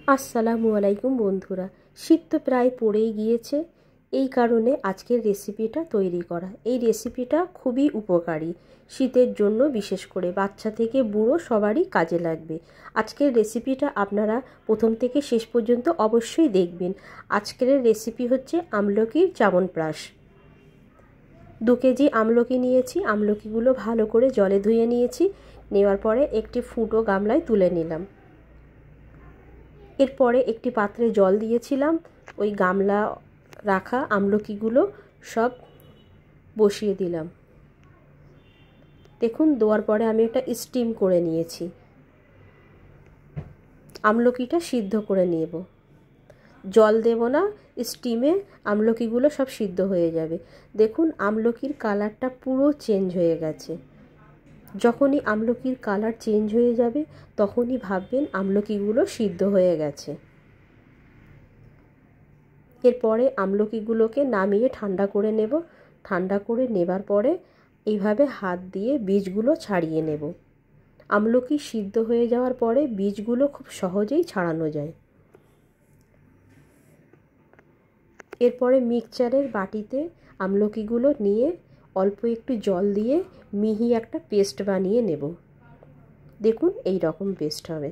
আসসালামু আলাইকুম বন্ধুরা। শীত তো প্রায় পড়েই গিয়েছে, এই কারণে আজকের রেসিপিটা তৈরি করা। এই রেসিপিটা খুবই উপকারী, শীতের জন্য বিশেষ করে বাচ্চা থেকে বুড়ো সবারই কাজে লাগবে। আজকের রেসিপিটা আপনারা প্রথম থেকে শেষ পর্যন্ত অবশ্যই দেখবেন। আজকের রেসিপি হচ্ছে আমলকির চ্যবনপ্রাশ। 2 কেজি আমলকি নিয়েছি। আমলকিগুলো ভালো করে জলে ধুয়ে নিয়েছি। নেওয়ার পরে একটি ফুটো গামলায় তুলে নিলাম। এরপরে একটি পাত্রে জল দিয়েছিলাম। ওই গামলা রাখা আমলকিগুলো সব বসিয়ে দিলাম। দেখুন, দেওয়ার পরে আমি এটা স্টিম করে নিয়েছি। আমলকিটা সিদ্ধ করে নেব, জল দেব না, স্টিমে আমলকিগুলো সব সিদ্ধ হয়ে যাবে। দেখুন, আমলকির কালারটা পুরো চেঞ্জ হয়ে গেছে। যখনই আমলকির কালার চেঞ্জ হয়ে যাবে তখনই ভাববেন আমলকিগুলো সিদ্ধ হয়ে গেছে। এরপরে আমলকিগুলোকে নামিয়ে ঠান্ডা করে নেব। ঠান্ডা করে নেবার পরে এইভাবে হাত দিয়ে বীজগুলো ছাড়িয়ে নেব। আমলকি সিদ্ধ হয়ে যাওয়ার পরে বীজগুলো খুব সহজেই ছাড়ানো যায়। এরপরে মিক্সচারের বাটিতে আমলকিগুলো নিয়ে অল্প একটু জল দিয়ে মিহি একটা পেস্ট বানিয়ে নেব। দেখুন, এই রকম পেস্ট হবে।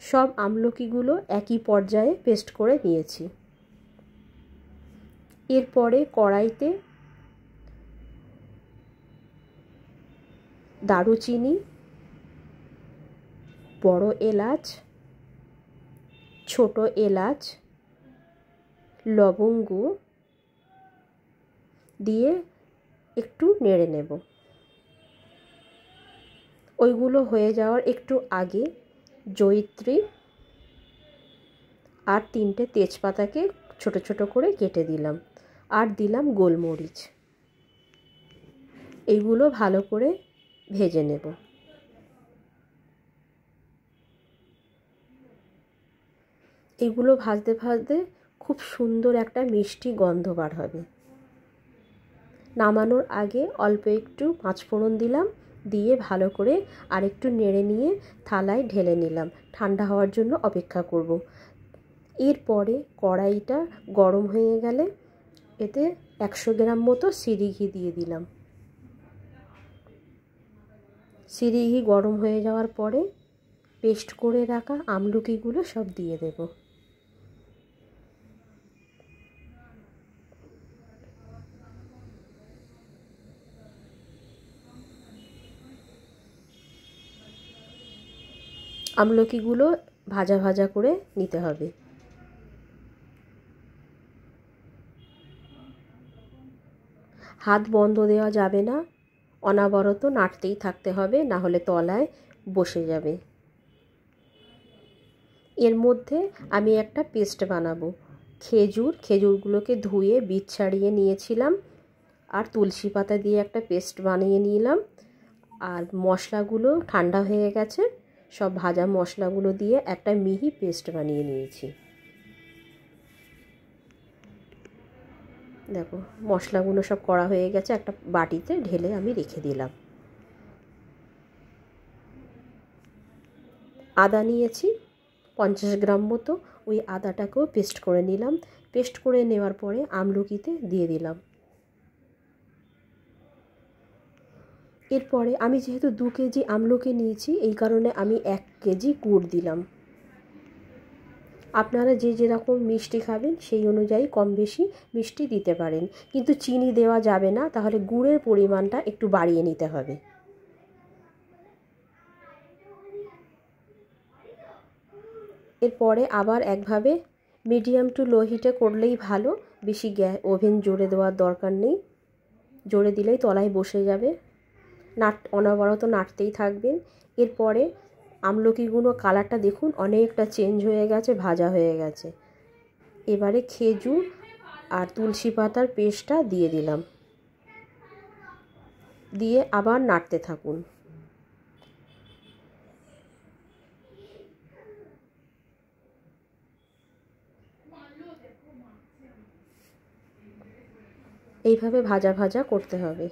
সব আমলকিগুলো একই পর্যায়ে পেস্ট করে নিয়েছি। এরপরে কড়াইতে দারুচিনি, বড় এলাচ, ছোট এলাচ, লবঙ্গ দিয়ে একটু নেড়ে নেব। ওইগুলো হয়ে যাওয়ার একটু আগে জয়িত্রী আর 3টে তেজপাতাকে ছোট ছোট করে কেটে দিলাম, আর দিলাম গোলমরিচ। এইগুলো ভালো করে ভেজে নেব। এগুলো ভাজতে ভাজতে খুব সুন্দর একটা মিষ্টি গন্ধ বার হবে। নামানোর আগে অল্প একটু পাঁচফোড়ন দিলাম, দিয়ে ভালো করে আরেকটু নেড়ে নিয়ে থালায় ঢেলে নিলাম। ঠান্ডা হওয়ার জন্য অপেক্ষা করব। এরপরে কড়াইটা গরম হয়ে গেলে এতে 100 গ্রাম মতো সিরি ঘি দিয়ে দিলাম। সিরি ঘি গরম হয়ে যাওয়ার পরে পেস্ট করে রাখা আমলকিগুলো সব দিয়ে দেব। আমলকিগুলো ভাজা ভাজা করে নিতে হবে। হাত বন্ধ দেওয়া যাবে না, অনবরত নাড়তেই থাকতে হবে, না হলে তলায় বসে যাবে। এর মধ্যে আমি একটা পেস্ট বানাবো। খেজুরগুলোকে ধুয়ে বীজ ছাড়িয়ে নিয়েছিলাম, আর তুলসী পাতা দিয়ে একটা পেস্ট বানিয়ে নিলাম। আর মশলাগুলো ঠান্ডা হয়ে গেছে, সব ভাজা মশলাগুলো দিয়ে একটা মিহি পেস্ট বানিয়ে নিয়েছি। দেখো, মশলাগুলো সব করা হয়ে গেছে, একটা বাটিতে ঢেলে আমি রেখে দিলাম। আদা নিয়েছি 50 গ্রাম মতো, ওই আদাটাকেও পেস্ট করে নিলাম। পেস্ট করে নেওয়ার পরে আমলকিতে দিয়ে দিলাম। এরপরে আমি যেহেতু 2 কেজি আমলকি নিয়েছি, এই কারণে আমি 1 কেজি গুড় দিলাম। আপনারা যে যেরকম মিষ্টি খাবেন সেই অনুযায়ী কম বেশি মিষ্টি দিতে পারেন, কিন্তু চিনি দেওয়া যাবে না, তাহলে গুড়ের পরিমাণটা একটু বাড়িয়ে নিতে হবে। এরপরে আবার একভাবে মিডিয়াম টু লো হিটে করলেই ভালো, বেশি ওভেন জোরে দেওয়ার দরকার নেই। জোরে দিলেই তলায় বসে যাবে। অনবরত নাড়তেই থাকবেন। এরপরে আমলকিগুলো কালারটা দেখুন অনেকটা চেঞ্জ হয়ে গেছে, ভাজা হয়ে গেছে। এবারে খেজুর আর তুলসী পাতার পেস্টটা দিয়ে দিলাম, দিয়ে আবার নাড়তে থাকুন। এইভাবে ভাজা ভাজা করতে হবে।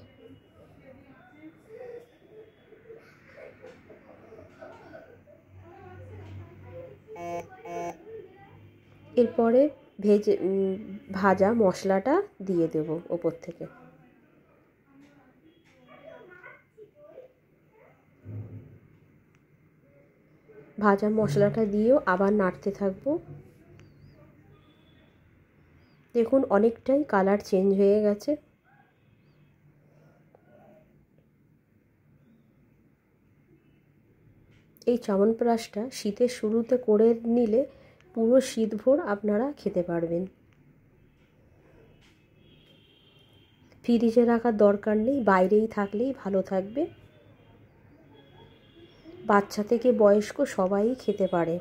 এরপরে ভাজা মশলাটা দিয়ে দেব ওপর থেকে। ভাজা মশলাটা দিয়েও আবার নাড়তে থাকবো। দেখুন অনেকটাই কালার চেঞ্জ হয়ে গেছে। এই চ্যবনপ্রাশটা শীতের শুরুতে করে নিলে পুরো শীতভর আপনারা খেতে পারবেন। ফ্রিজে রাখার দরকার নেই, বাইরেই থাকলেই ভালো থাকবে। বাচ্চা থেকে বয়স্ক সবাই খেতে পারে।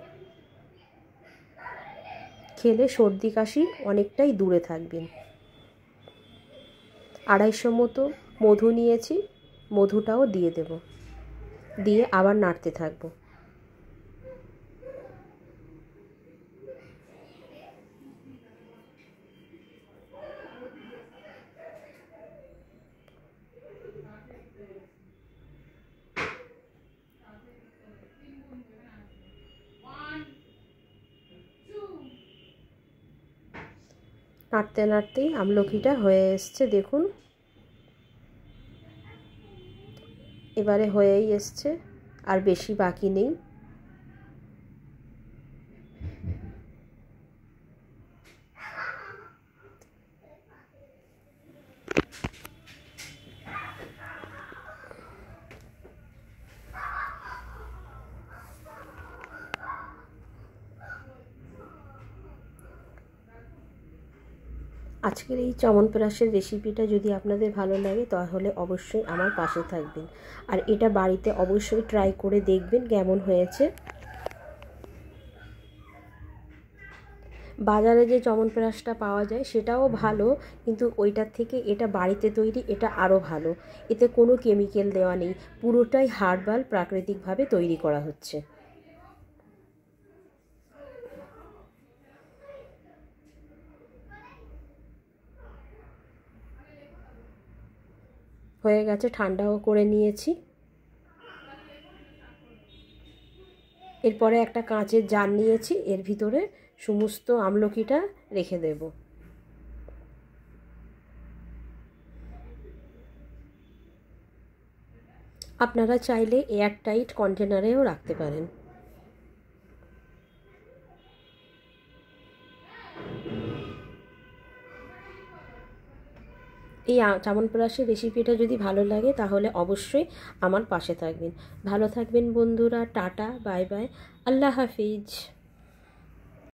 খেলে সর্দি কাশি অনেকটাই দূরে থাকবেন। 250 মতো মধু নিয়েছি, মধুটাও দিয়ে দেব, দিয়ে আবার নাড়তে থাকবো। নাড়তে নাড়তেই আমলকিটা হয়ে এসছে, দেখুন এবারে হয়েই এসছে, আর বেশি বাকি নেই। আজকের এই চ্যবনপ্রাশের রেসিপিটা যদি আপনাদের ভালো লাগে তাহলে অবশ্যই আমার পাশে থাকবেন, আর এটা বাড়িতে অবশ্যই ট্রাই করে দেখবেন কেমন হয়েছে। বাজারে যে চ্যবনপ্রাশটা পাওয়া যায় সেটাও ভালো, কিন্তু ওইটার থেকে এটা বাড়িতে তৈরি এটা আরও ভালো। এতে কোনো কেমিক্যাল দেওয়া নেই, পুরোটাই হার্বাল প্রাকৃতিকভাবে তৈরি করা হচ্ছে। হয়ে গেছে, ঠান্ডাও করে নিয়েছি। এরপরে একটা কাঁচের জার নিয়েছি, এর ভিতরে সমস্ত আমলকিটা রেখে দেব। আপনারা চাইলে এয়ারটাইট কন্টেনারেও রাখতে পারেন। এই চ্যবনপ্রাশের রেসিপিটা যদি ভালো লাগে তাহলে অবশ্যই আমার পাশে থাকবেন। ভালো থাকবেন বন্ধুরা, টাটা, বাই বাই, আল্লাহ হাফিজ।